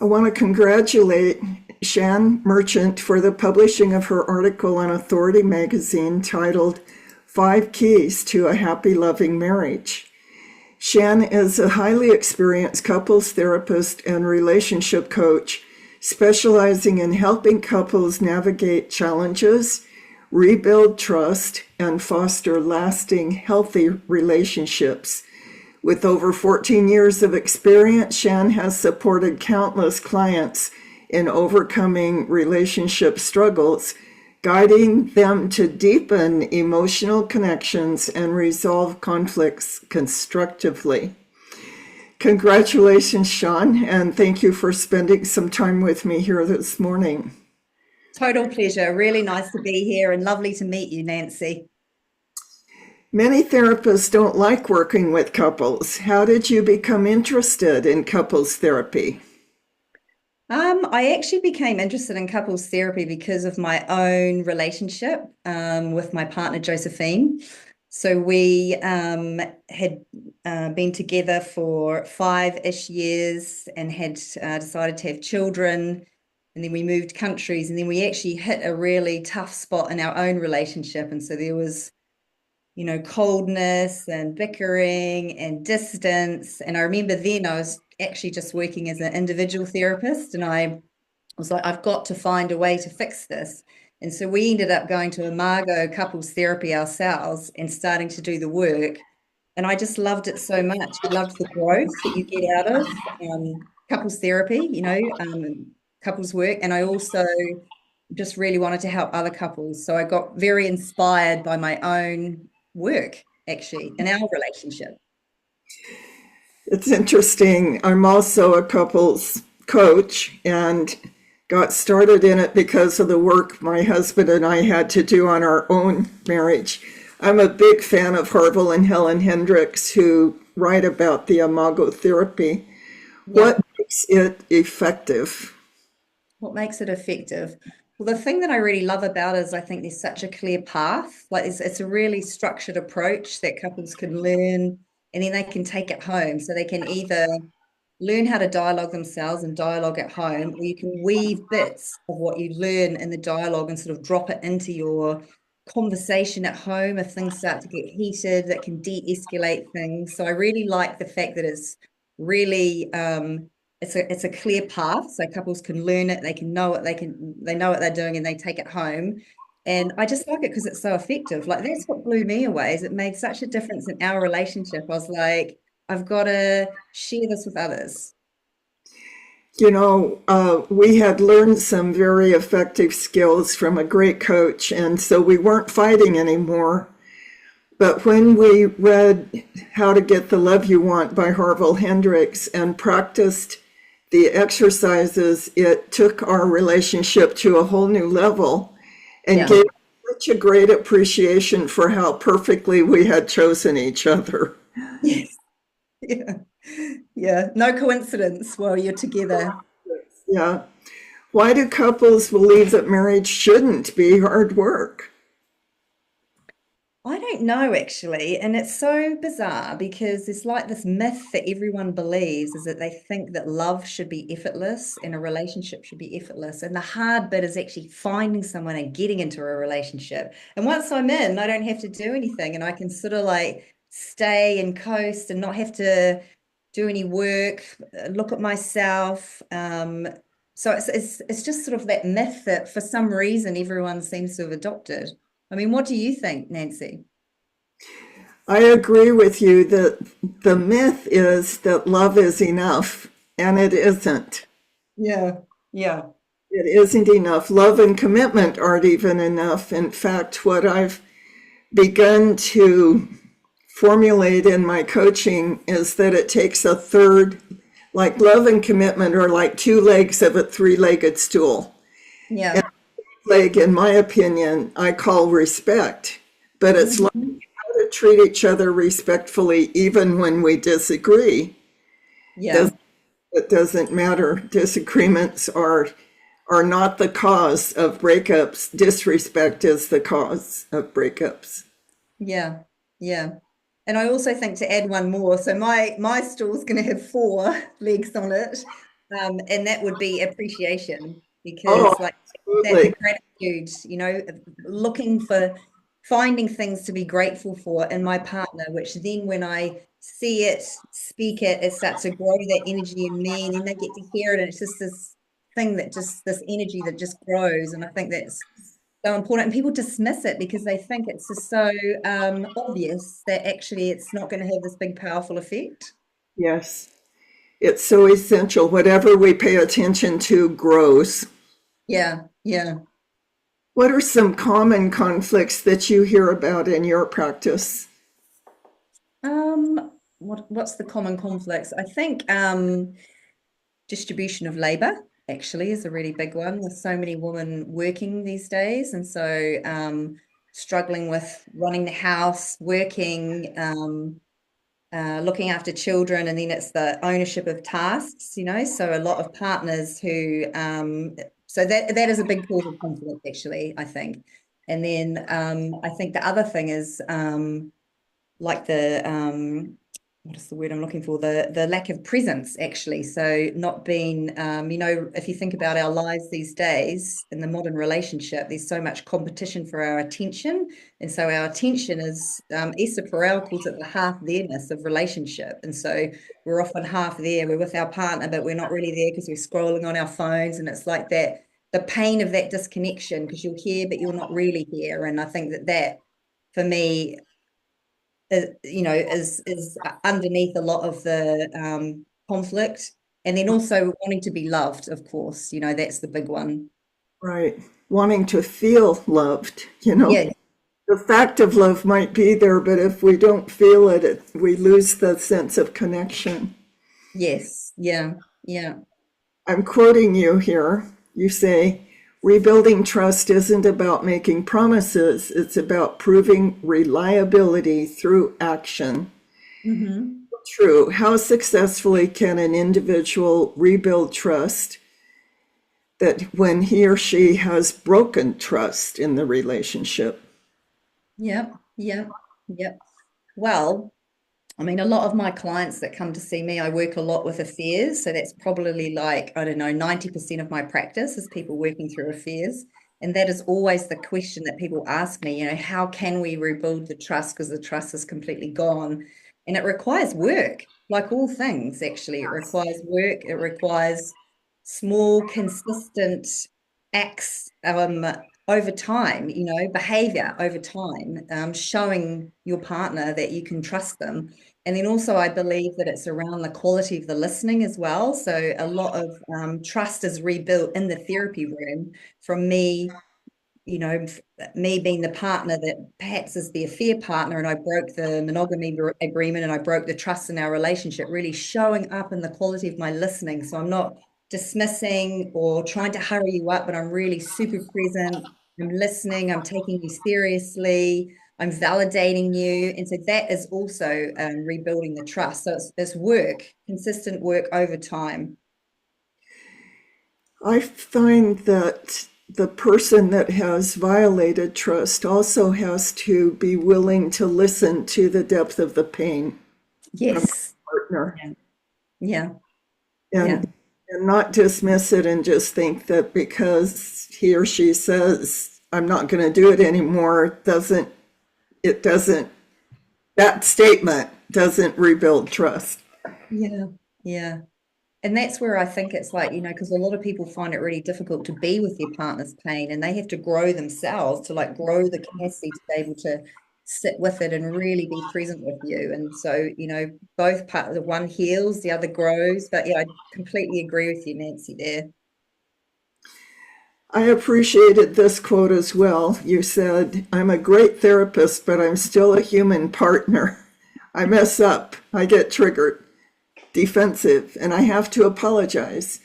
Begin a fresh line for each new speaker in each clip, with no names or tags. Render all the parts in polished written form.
I want to congratulate Shan Merchant for the publishing of her article in Authority magazine titled Five Keys to a Happy Loving Marriage. Shan is a highly experienced couples therapist and relationship coach, specializing in helping couples navigate challenges, rebuild trust, and foster lasting, healthy relationships. With over 14 years of experience, Shan has supported countless clients in overcoming relationship struggles, guiding them to deepen emotional connections and resolve conflicts constructively. Congratulations, Shan, and thank you for spending some time with me here this morning.
Total pleasure. Really nice to be here and lovely to meet you, Nancy.
Many therapists don't like working with couples. How did you become interested in couples therapy?
I actually became interested in couples therapy because of my own relationship with my partner, Josephine. So we had been together for 5-ish years and had decided to have children. And then we moved countries, and then we actually hit a really tough spot in our own relationship. And so there was coldness and bickering and distance. And I remember then I was actually just working as an individual therapist, and I was like, I've got to find a way to fix this. And so we ended up going to Imago couples therapy ourselves and starting to do the work. And I just loved it so much. I loved the growth that you get out of couples therapy, couples work. And I also just really wanted to help other couples. So I got very inspired by my own work, actually, in our relationship.
It's interesting. I'm also a couples coach and got started in it because of the work my husband and I had to do on our own marriage. I'm a big fan of Harville and Helen Hendricks, who write about the Imago therapy.
Yeah.
What makes it effective?
What makes it effective? Well, the thing that I really love about it is I think there's such a clear path. Like it's a really structured approach that couples can learn, and then they can take it home. So they can either learn how to dialogue themselves and dialogue at home, or you can weave bits of what you learn in the dialogue and sort of drop it into your conversation at home if things start to get heated, that can de-escalate things. So I really like the fact that it's really it's a clear path, so couples can learn it, they can know it, they know what they're doing, and they take it home. And I just like it because it's so effective. Like that's what blew me away, is it made such a difference in our relationship. I was like, I've got to share this with others.
We had learned some very effective skills from a great coach, and so we weren't fighting anymore. But when we read How to Get the Love You Want by Harville Hendricks and practiced the exercises, it took our relationship to a whole new level and
Yeah.
gave such a great appreciation for how perfectly we had chosen each other.
Yes. Yeah. Yeah. No coincidence while you're together.
Yeah. Why do couples believe that marriage shouldn't be hard work?
I don't know actually, and it's so bizarre because it's like this myth that everyone believes is that they think that love should be effortless and a relationship should be effortless. And the hard bit is actually finding someone and getting into a relationship. And once I'm in, I don't have to do anything, and I can sort of like stay and coast and not have to do any work, look at myself. So it's just sort of that myth that for some reason everyone seems to have adopted. I mean, what do you think, Nancy?
I agree with you that the myth is that love is enough, and it isn't.
Yeah, yeah,
It isn't enough. Love and commitment aren't even enough. In fact, what I've begun to formulate in my coaching is that it takes a third, like love and commitment are like two legs of a three-legged stool. And
yeah.
leg, in my opinion, I call respect, but it's like
Mhm.
how to treat each other respectfully even when we disagree.
Yeah,
It doesn't matter. Disagreements are not the cause of breakups. Disrespect is the cause of breakups.
yeah, yeah. And I also think to add one more, so my stool's going to have four legs on it. And that would be appreciation
Oh,
because like that's a
absolutely.
gratitude, looking for finding things to be grateful for in my partner, which then when I see it, speak it, it starts to grow that energy in me, and then they get to hear it, and it's just this thing that just this energy that just grows. And I think that's so important. And people dismiss it because they think it's just so obvious that actually it's not going to have this big powerful effect.
Yes. It's so essential. Whatever we pay attention to grows.
Yeah, yeah.
What are some common conflicts that you hear about in your practice?
What's the common conflicts? I think distribution of labor actually is a really big one with so many women working these days, and so struggling with running the house, working, looking after children, and then it's the ownership of tasks. So a lot of partners who so that is a big cause of conflict actually, I think. And then I think the other thing is like the what is the word I'm looking for? The lack of presence, actually. So not being, if you think about our lives these days in the modern relationship, there's so much competition for our attention. And so our attention is, Esther Perel calls it the half there-ness of relationship. And so we're often half there, we're with our partner, but we're not really there because we're scrolling on our phones. And it's like that, the pain of that disconnection, because you're here, but you're not really here. And I think that for me, is underneath a lot of the conflict. And then also wanting to be loved, of course, that's the big one.
Right. Wanting to feel loved,
Yeah.
The fact of love might be there, but if we don't feel it, we lose the sense of connection.
Yes. Yeah. Yeah.
I'm quoting you here. You say, rebuilding trust isn't about making promises, it's about proving reliability through action.
Mm-hmm.
True. How successfully can an individual rebuild trust that when he or she has broken trust in the relationship?
Yep. Yep. Yep. Well, I mean, a lot of my clients that come to see me, I work a lot with affairs. So that's probably like, I don't know, 90% of my practice is people working through affairs. And that is always the question that people ask me, how can we rebuild the trust because the trust is completely gone? And it requires work, like all things, actually. It requires work, it requires small, consistent acts over time, behavior over time, showing your partner that you can trust them. And then also, I believe that it's around the quality of the listening as well. So a lot of trust is rebuilt in the therapy room from me being the partner that perhaps is the affair partner, and I broke the monogamy agreement and I broke the trust in our relationship, really showing up in the quality of my listening. So I'm not dismissing or trying to hurry you up, but I'm really super present. I'm listening, I'm taking you seriously, I'm validating you. And so that is also rebuilding the trust. So it's work, consistent work over time.
I find that the person that has violated trust also has to be willing to listen to the depth of the pain from the
Yes.
partner
Yeah. Yeah. Yeah.
and and not dismiss it and just think that because he or she says I'm not going to do it anymore doesn't that statement doesn't rebuild trust.
Yeah. Yeah. And that's where I think it's like, because a lot of people find it really difficult to be with their partner's pain, and they have to grow themselves to like grow the capacity to be able to sit with it and really be present with you. And so, both part the one heals, the other grows. But yeah, I completely agree with you, Nancy, there.
I appreciated this quote as well. You said, I'm a great therapist, but I'm still a human partner. I mess up, I get triggered, defensive, and I have to apologize.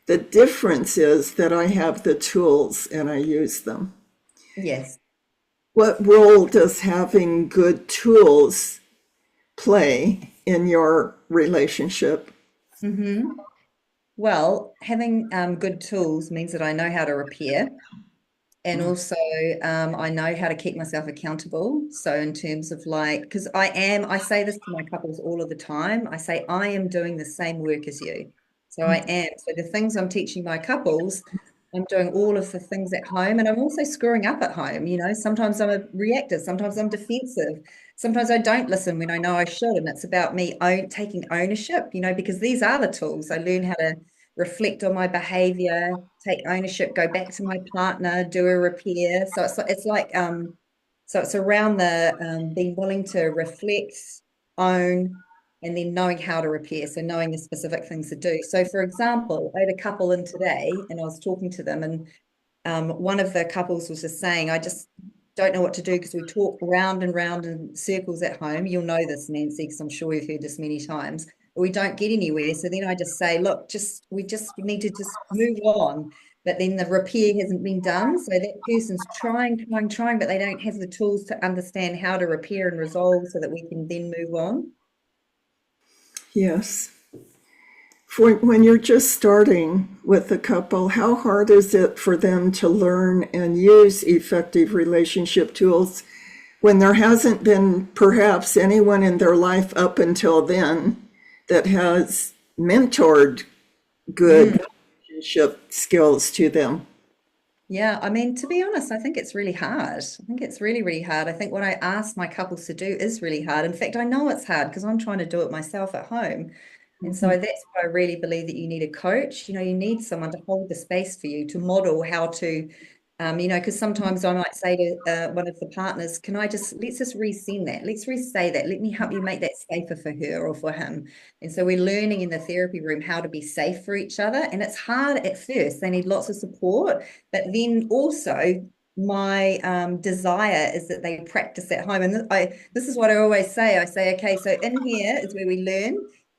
The difference is that I have the tools and I use them.
Yes.
What role does having good tools play in your relationship?
Mm-hmm. Well, having good tools means that I know how to repair. And also, I know how to keep myself accountable. So, in terms of like, because I say this to my couples all of the time. I say, I am doing the same work as you. So I am. So the things I'm teaching my couples, I'm doing all of the things at home, and I'm also screwing up at home. Sometimes I'm a reactive, sometimes I'm defensive, sometimes I don't listen when I know I should. And it's about me taking ownership, because these are the tools. I learn how to reflect on my behavior, take ownership, go back to my partner, do a repair. So it's around the being willing to reflect, own, and then knowing how to repair. So knowing the specific things to do. So for example, I had a couple in today and I was talking to them, and one of the couples was just saying, I just don't know what to do because we talk round and round in circles at home. You'll know this, Nancy, because I'm sure you've heard this many times. But we don't get anywhere. So then I just say, look, we just need to just move on. But then the repair hasn't been done. So that person's trying, but they don't have the tools to understand how to repair and resolve so that we can then move on.
Yes. When you're just starting with a couple, how hard is it for them to learn and use effective relationship tools when there hasn't been perhaps anyone in their life up until then that has mentored good relationship skills to them?
Yeah, I mean, to be honest, I think it's really hard. I think it's really, really hard. I think what I ask my couples to do is really hard. In fact, I know it's hard because I'm trying to do it myself at home. And so that's why I really believe that you need a coach. You need someone to hold the space for you, to model how to, because sometimes I might say to one of the partners, let's just resend that. Let's re-say that. Let me help you make that safer for her or for him. And so we're learning in the therapy room how to be safe for each other. And it's hard at first. They need lots of support. But then also, my desire is that they practice at home. And this is what I always say. I say, okay, so in here is where we learn.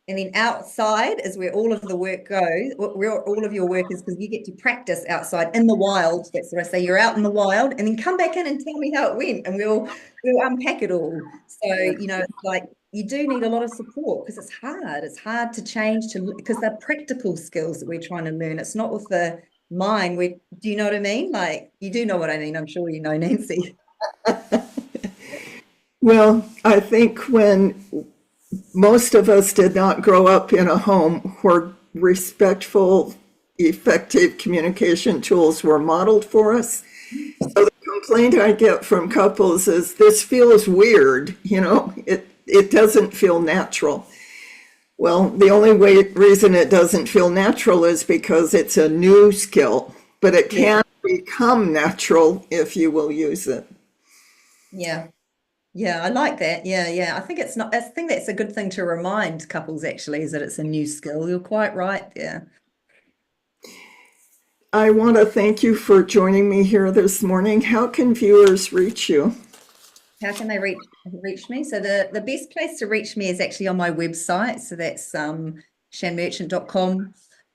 And then outside is where all of the work goes, where all of your work is, because you get to practice outside in the wild. That's what I say. You're out in the wild, and then come back in and tell me how it went, and we'll unpack it all. So, it's like you do need a lot of support because it's hard. It's hard to change because they're practical skills that we're trying to learn. It's not with the mind. Do you know what I mean? Like, you do know what I mean. I'm sure you know, Nancy.
Well, I think when most of us did not grow up in a home where respectful, effective communication tools were modeled for us. So the complaint I get from couples is this feels weird, it doesn't feel natural. Well, the only reason it doesn't feel natural is because it's a new skill, but it can become natural if you will use it.
Yeah. Yeah, I like that. Yeah, yeah. I think it's not, I think that's a good thing to remind couples actually, is that it's a new skill. You're quite right. Yeah.
I want to thank you for joining me here this morning. How can viewers reach you?
How can they reach me? So the best place to reach me is actually on my website. So that's shanmerchant.com.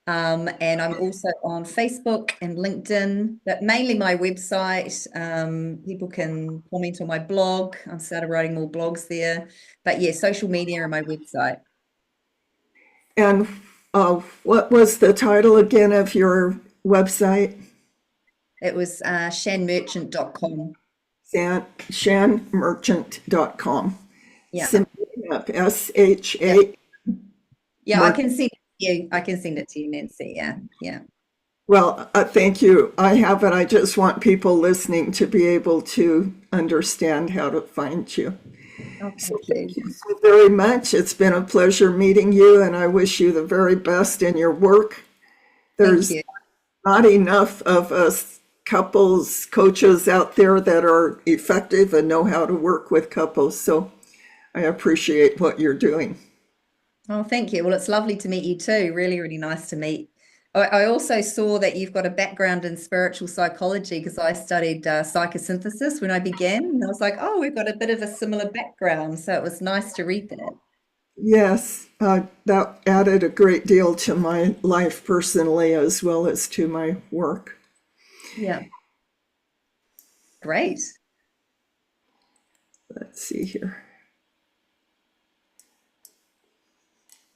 And I'm also on Facebook and LinkedIn, but mainly my website. People can comment on my blog. I've started writing more blogs there. But yeah, social media and my website.
And what was the title again of your website?
It was shanmerchant.com.
Shanmerchant.com.
Yeah.
Simply enough, S-H-A.
Yeah, I can send it to you. I can send it to you, Nancy. Yeah, yeah.
Well, thank you. I have it. I just want people listening to be able to understand how to find you.
Oh,
So
thank
thank
you.
you so very much. It's been a pleasure meeting you, and I wish you the very best in your work.
Thank
There's
you.
not enough of us couples coaches out there that are effective and know how to work with couples. So I appreciate what you're doing.
Oh, thank you. Well, it's lovely to meet you too. Really, really nice to meet. I also saw that you've got a background in spiritual psychology because I studied psychosynthesis when I began. And I was like, oh, we've got a bit of a similar background. So it was nice to read that.
Yes, that added a great deal to my life personally as well as to my work.
Yeah, great.
Let's see here.